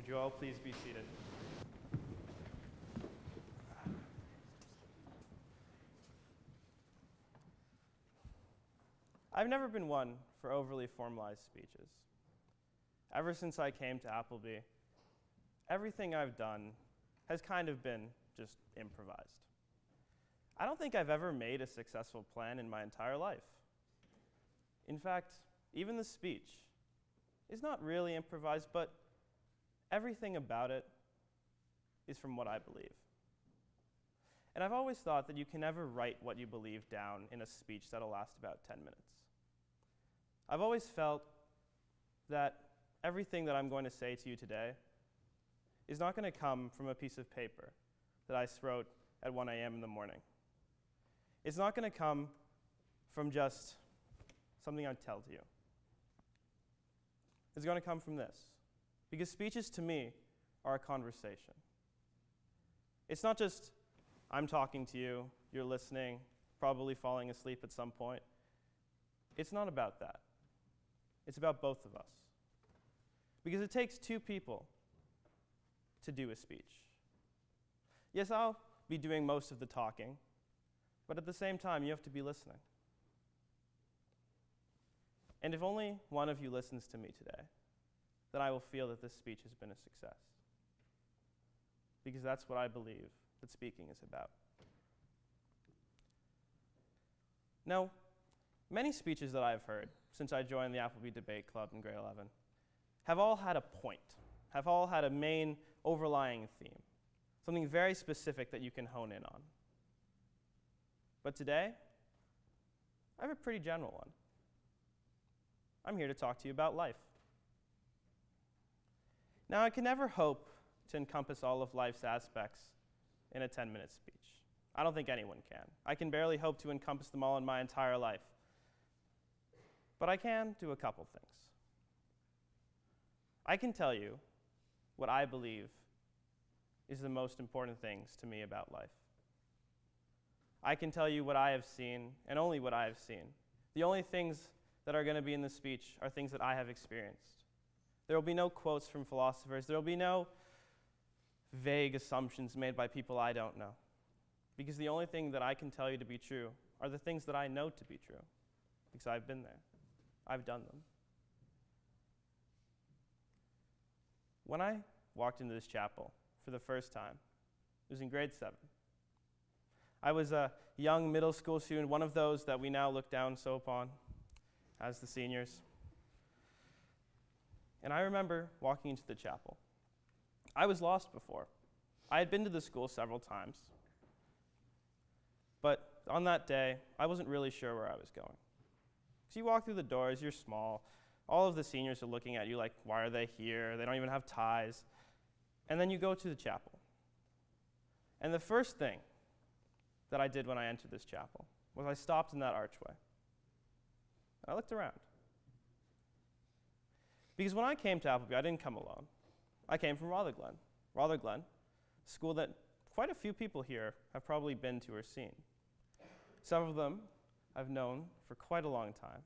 Would you all please be seated? I've never been one for overly formalized speeches. Ever since I came to Appleby, everything I've done has kind of been just improvised. I don't think I've ever made a successful plan in my entire life. In fact, even the speech is not really improvised, but everything about it is from what I believe. And I've always thought that you can never write what you believe down in a speech that'll last about 10 minutes. I've always felt that everything that I'm going to say to you today is not going to come from a piece of paper that I wrote at 1 a.m. in the morning. It's not going to come from just something I tell to you. It's going to come from this. Because speeches to me are a conversation. It's not just I'm talking to you, you're listening, probably falling asleep at some point. It's not about that. It's about both of us. Because it takes two people to do a speech. Yes, I'll be doing most of the talking, but at the same time, you have to be listening. And if only one of you listens to me today, then I will feel that this speech has been a success. Because that's what I believe that speaking is about. Now, many speeches that I've heard since I joined the Appleby Debate Club in grade 11 have all had a point, have all had a main overlying theme, something very specific that you can hone in on. But today, I have a pretty general one. I'm here to talk to you about life. Now, I can never hope to encompass all of life's aspects in a 10-minute speech. I don't think anyone can. I can barely hope to encompass them all in my entire life. But I can do a couple things. I can tell you what I believe is the most important things to me about life. I can tell you what I have seen, and only what I have seen. The only things that are going to be in this speech are things that I have experienced. There will be no quotes from philosophers. There will be no vague assumptions made by people I don't know. Because the only thing that I can tell you to be true are the things that I know to be true. Because I've been there. I've done them. When I walked into this chapel for the first time, it was in grade 7. I was a young middle school student, one of those that we now look down so upon as the seniors. And I remember walking into the chapel. I was lost before. I had been to the school several times. But on that day, I wasn't really sure where I was going. So you walk through the doors, you're small. All of the seniors are looking at you like, why are they here? They don't even have ties. And then you go to the chapel. And the first thing that I did when I entered this chapel was I stopped in that archway. I looked around. Because when I came to Appleby, I didn't come alone. I came from Rotherglen. Rotherglen, a school that quite a few people here have probably been to or seen. Some of them I've known for quite a long time.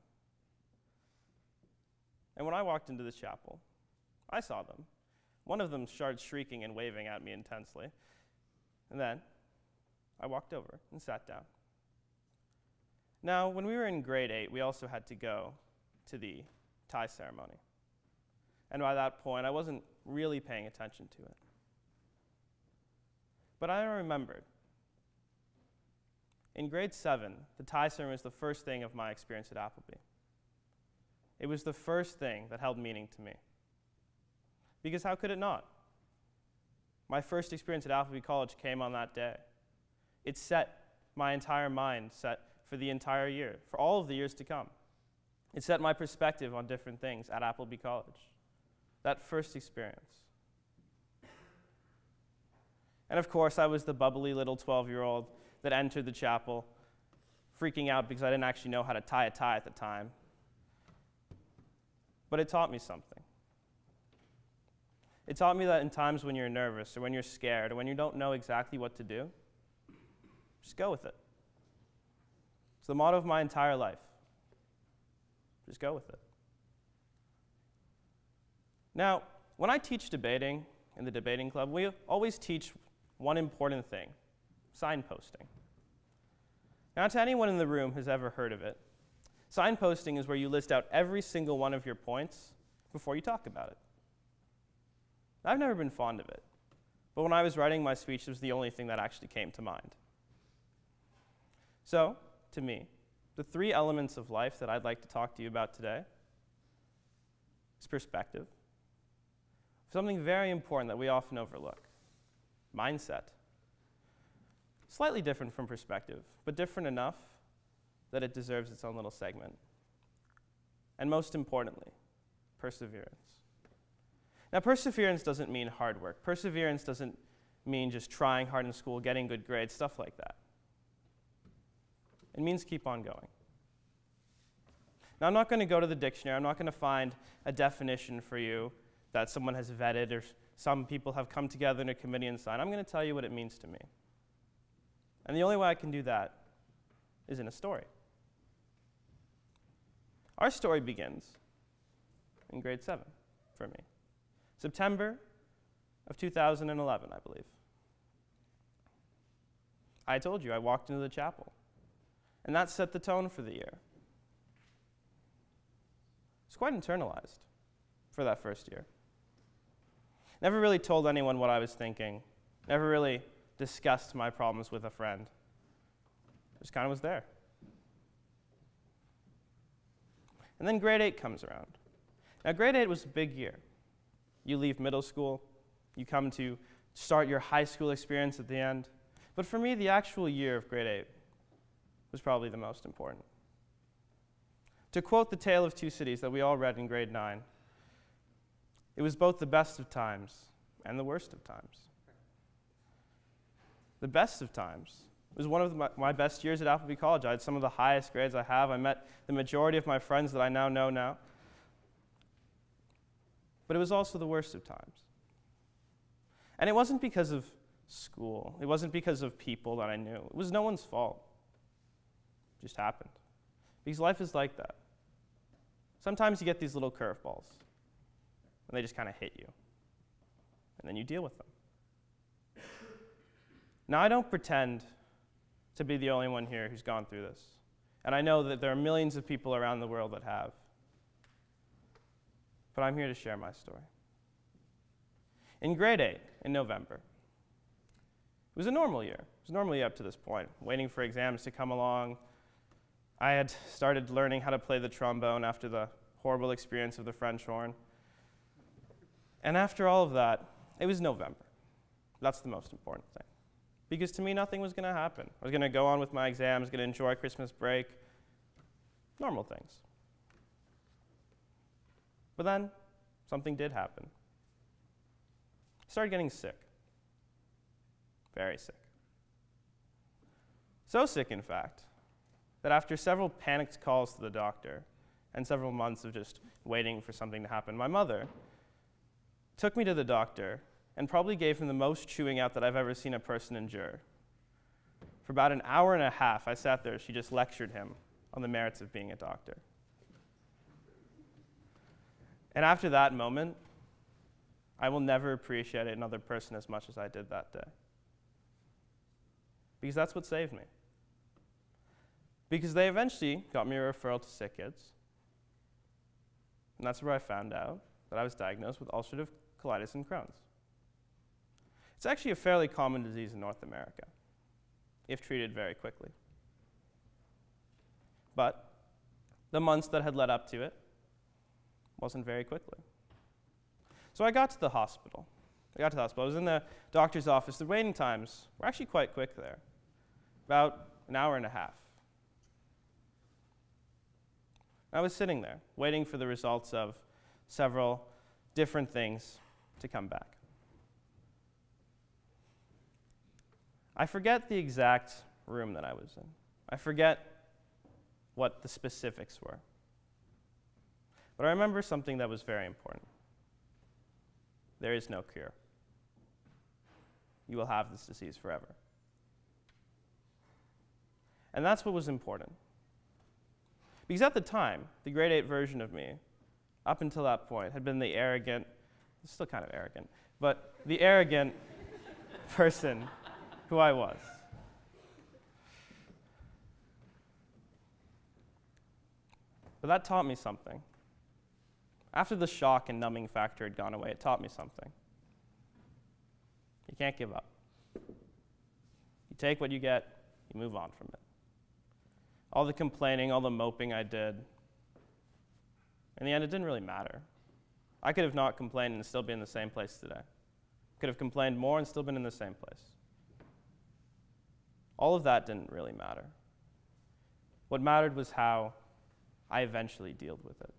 And when I walked into this chapel, I saw them. One of them started shrieking and waving at me intensely. And then I walked over and sat down. Now, when we were in grade 8, we also had to go to the tie ceremony. And by that point, I wasn't really paying attention to it. But I remembered. In grade 7, the tie ceremony was the first thing of my experience at Appleby. It was the first thing that held meaning to me. Because how could it not? My first experience at Appleby College came on that day. It set my entire mind set for the entire year, for all of the years to come. It set my perspective on different things at Appleby College. That first experience. And of course, I was the bubbly little 12-year-old that entered the chapel, freaking out because I didn't actually know how to tie a tie at the time. But it taught me something. It taught me that in times when you're nervous or when you're scared or when you don't know exactly what to do, just go with it. It's the motto of my entire life. Just go with it. Now, when I teach debating in the debating club, we always teach one important thing: signposting. Now, to anyone in the room who's ever heard of it, signposting is where you list out every single one of your points before you talk about it. I've never been fond of it, but when I was writing my speech, it was the only thing that actually came to mind. So, to me, the three elements of life that I'd like to talk to you about today is perspective, something very important that we often overlook, mindset. Slightly different from perspective, but different enough that it deserves its own little segment. And most importantly, perseverance. Now, perseverance doesn't mean hard work. Perseverance doesn't mean just trying hard in school, getting good grades, stuff like that. It means keep on going. Now, I'm not going to go to the dictionary. I'm not going to find a definition for you that someone has vetted or some people have come together in a committee and signed. I'm going to tell you what it means to me. And the only way I can do that is in a story. Our story begins in grade 7 for me. September of 2011, I believe. I told you I walked into the chapel, and that set the tone for the year. It's quite internalized for that first year. Never really told anyone what I was thinking. Never really discussed my problems with a friend. Just kind of was there. And then grade 8 comes around. Now, grade 8 was a big year. You leave middle school. You come to start your high school experience at the end. But for me, the actual year of grade 8 was probably the most important. To quote The Tale of Two Cities that we all read in grade 9, it was both the best of times and the worst of times. The best of times was one of my best years at Appleby College. I had some of the highest grades I have. I met the majority of my friends that I now know now. But it was also the worst of times. And it wasn't because of school. It wasn't because of people that I knew. It was no one's fault. It just happened. Because life is like that. Sometimes you get these little curveballs, and they just kind of hit you. And then you deal with them. Now, I don't pretend to be the only one here who's gone through this. And I know that there are millions of people around the world that have. But I'm here to share my story. In grade 8, in November, it was a normal year. It was normally up to this point, waiting for exams to come along. I had started learning how to play the trombone after the horrible experience of the French horn. And after all of that, it was November. That's the most important thing. Because to me, nothing was going to happen. I was going to go on with my exams, going to enjoy Christmas break, normal things. But then, something did happen. I started getting sick. Very sick. So sick, in fact, that after several panicked calls to the doctor and several months of just waiting for something to happen, my mother took me to the doctor and probably gave him the most chewing out that I've ever seen a person endure. For about an hour and a half, I sat there. She just lectured him on the merits of being a doctor. And after that moment, I will never appreciate another person as much as I did that day. Because that's what saved me. Because they eventually got me a referral to sick kids. And that's where I found out that I was diagnosed with ulcerative colitis and Crohn's. It's actually a fairly common disease in North America, if treated very quickly. But the months that had led up to it wasn't very quickly. So I got to the hospital. I was in the doctor's office. The waiting times were actually quite quick there, about an hour and a half. I was sitting there, waiting for the results of several different things to come back. I forget the exact room that I was in. I forget what the specifics were. But I remember something that was very important. There is no cure. You will have this disease forever. And that's what was important. Because at the time, the grade 8 version of me, up until that point, had been the arrogant, it's still kind of arrogant, but the arrogant person who I was. But that taught me something. After the shock and numbing factor had gone away, it taught me something. You can't give up. You take what you get, you move on from it. All the complaining, all the moping I did, in the end, it didn't really matter. I could have not complained and still be in the same place today. Could have complained more and still been in the same place. All of that didn't really matter. What mattered was how I eventually dealt with it.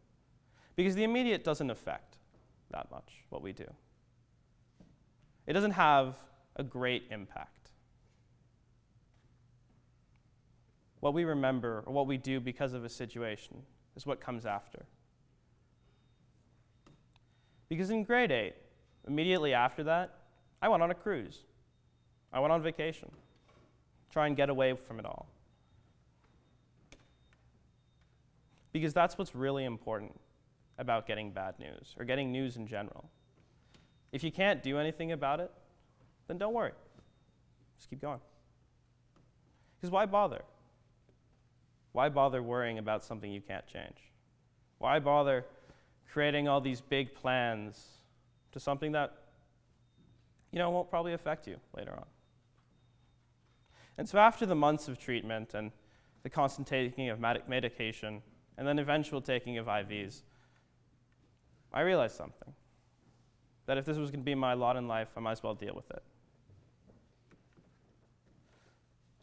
Because the immediate doesn't affect that much what we do. It doesn't have a great impact. What we remember or what we do because of a situation is what comes after. Because in grade 8, immediately after that, I went on a cruise. I went on vacation. Try and get away from it all. Because that's what's really important about getting bad news, or getting news in general. If you can't do anything about it, then don't worry. Just keep going. Because why bother? Why bother worrying about something you can't change? Why bother creating all these big plans to something that, won't probably affect you later on? And so after the months of treatment and the constant taking of medication, and then eventual taking of IVs, I realized something. That if this was going to be my lot in life, I might as well deal with it.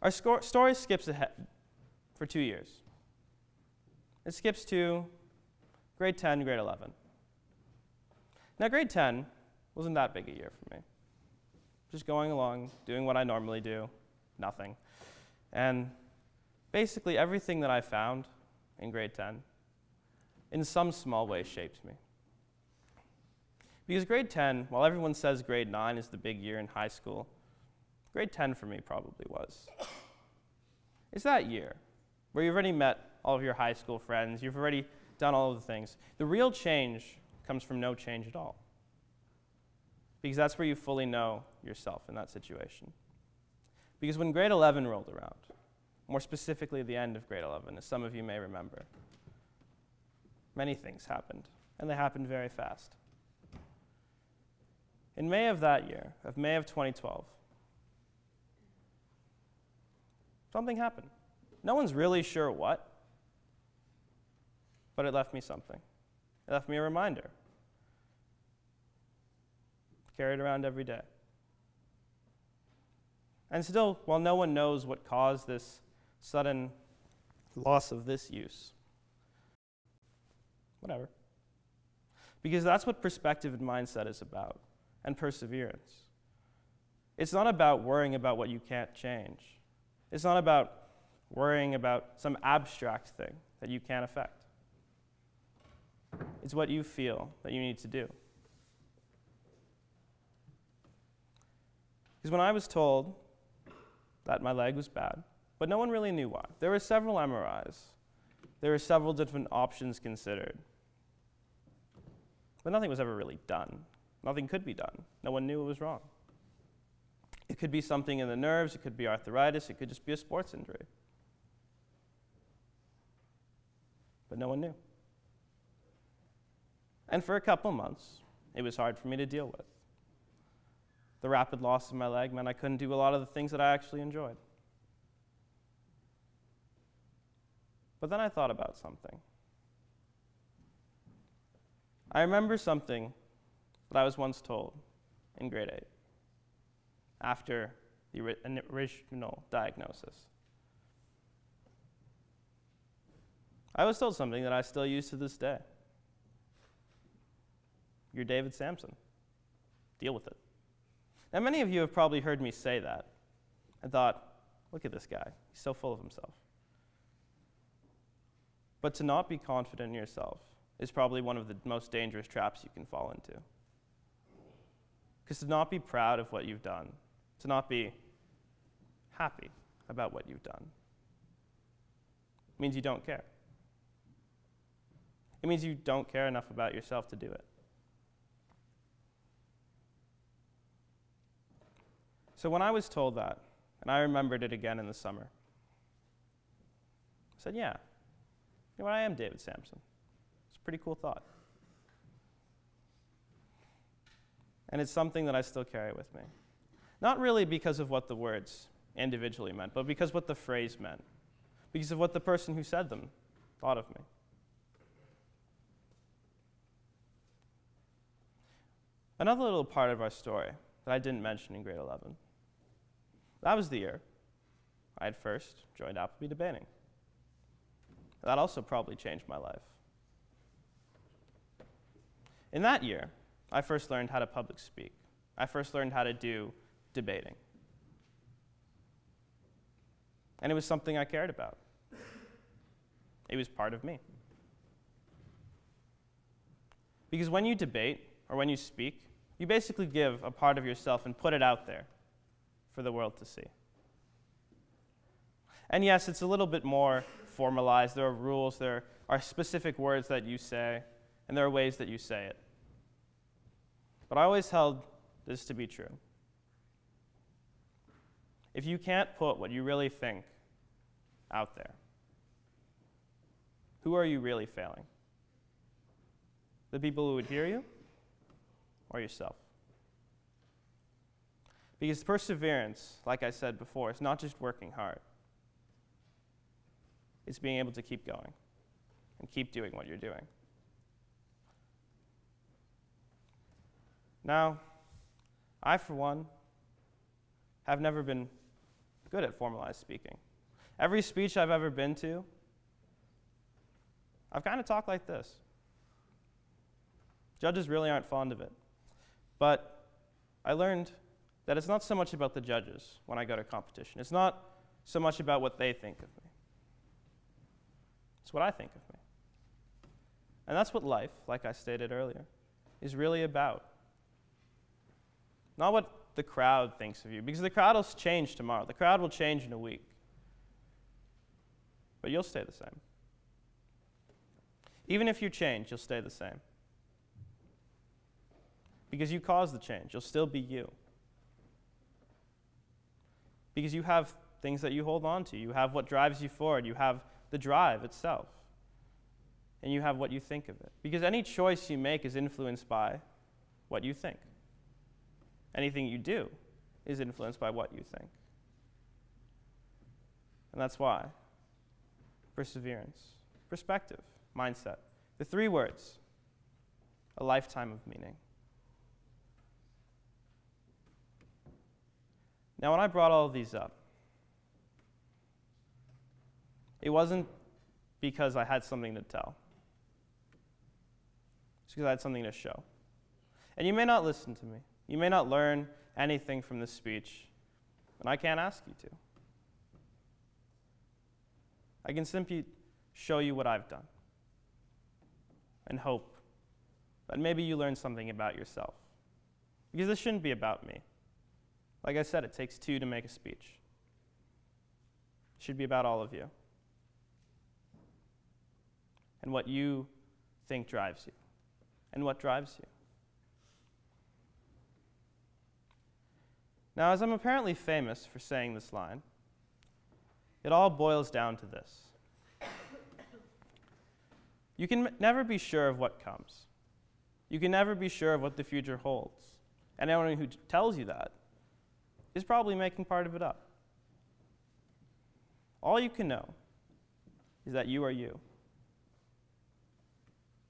Our story skips ahead for 2 years. It skips to grade 10, grade 11. Now, grade 10 wasn't that big a year for me. Just going along, doing what I normally do, nothing. And basically everything that I found in grade 10, in some small way, shaped me. Because grade 10, while everyone says grade 9 is the big year in high school, grade 10 for me probably was. It's that year where you've already met all of your high school friends, you've already done all of the things. The real change comes from no change at all. Because that's where you fully know yourself in that situation. Because when grade 11 rolled around, more specifically the end of grade 11, as some of you may remember, many things happened, and they happened very fast. In May of that year, of May of 2012, something happened. No one's really sure what, but it left me something. It left me a reminder. Carried around every day. And still, while no one knows what caused this sudden loss of this use, whatever. Because that's what perspective and mindset is about, and perseverance. It's not about worrying about what you can't change. It's not about worrying about some abstract thing that you can't affect. It's what you feel that you need to do. Because when I was told that my leg was bad, but no one really knew why. There were several MRIs. There were several different options considered. But nothing was ever really done. Nothing could be done. No one knew it was wrong. It could be something in the nerves, it could be arthritis, it could just be a sports injury. But no one knew. And for a couple months, it was hard for me to deal with. The rapid loss of my leg meant I couldn't do a lot of the things that I actually enjoyed. But then I thought about something. I remember something that I was once told in grade 8 after the original diagnosis. I was told something that I still use to this day. You're David Sampson. Deal with it. Now, many of you have probably heard me say that and thought, look at this guy. He's so full of himself. But to not be confident in yourself is probably one of the most dangerous traps you can fall into. Because to not be proud of what you've done, to not be happy about what you've done, means you don't care. It means you don't care enough about yourself to do it. So when I was told that, and I remembered it again in the summer, I said, yeah, you know what, I am David Sampson. It's a pretty cool thought. And it's something that I still carry with me. Not really because of what the words individually meant, but because what the phrase meant. Because of what the person who said them thought of me. Another little part of our story that I didn't mention in grade 11. That was the year I had first joined Appleby debating. That also probably changed my life. In that year, I first learned how to public speak. I first learned how to do debating. And it was something I cared about. It was part of me. Because when you debate, or when you speak, you basically give a part of yourself and put it out there for the world to see. And yes, it's a little bit more formalized. There are rules, there are specific words that you say, and there are ways that you say it. But I always held this to be true. If you can't put what you really think out there, who are you really failing? The people who would hear you, or yourself? Because perseverance, like I said before, is not just working hard. It's being able to keep going and keep doing what you're doing. Now, I, for one, have never been good at formalized speaking. Every speech I've ever been to, I've kind of talked like this. Judges really aren't fond of it. But I learned that it's not so much about the judges when I go to competition. It's not so much about what they think of me. It's what I think of me. And that's what life, like I stated earlier, is really about. Not what the crowd thinks of you, because the crowd will change tomorrow. The crowd will change in a week. But you'll stay the same. Even if you change, you'll stay the same. Because you caused the change. You'll still be you. Because you have things that you hold on to. You have what drives you forward. You have the drive itself. And you have what you think of it. Because any choice you make is influenced by what you think. Anything you do is influenced by what you think. And that's why perseverance, perspective, mindset, the three words, a lifetime of meaning. Now, when I brought all of these up, it wasn't because I had something to tell. It's because I had something to show. And you may not listen to me. You may not learn anything from this speech, and I can't ask you to. I can simply show you what I've done and hope that maybe you learn something about yourself. Because this shouldn't be about me. Like I said, it takes two to make a speech. It should be about all of you and what you think drives you and what drives you. Now, as I'm apparently famous for saying this line, it all boils down to this. You can never be sure of what comes. You can never be sure of what the future holds. And anyone who tells you that is probably making part of it up. All you can know is that you are you.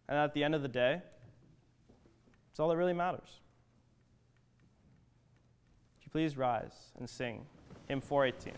And at the end of the day, it's all that really matters. Would you please rise and sing hymn 418.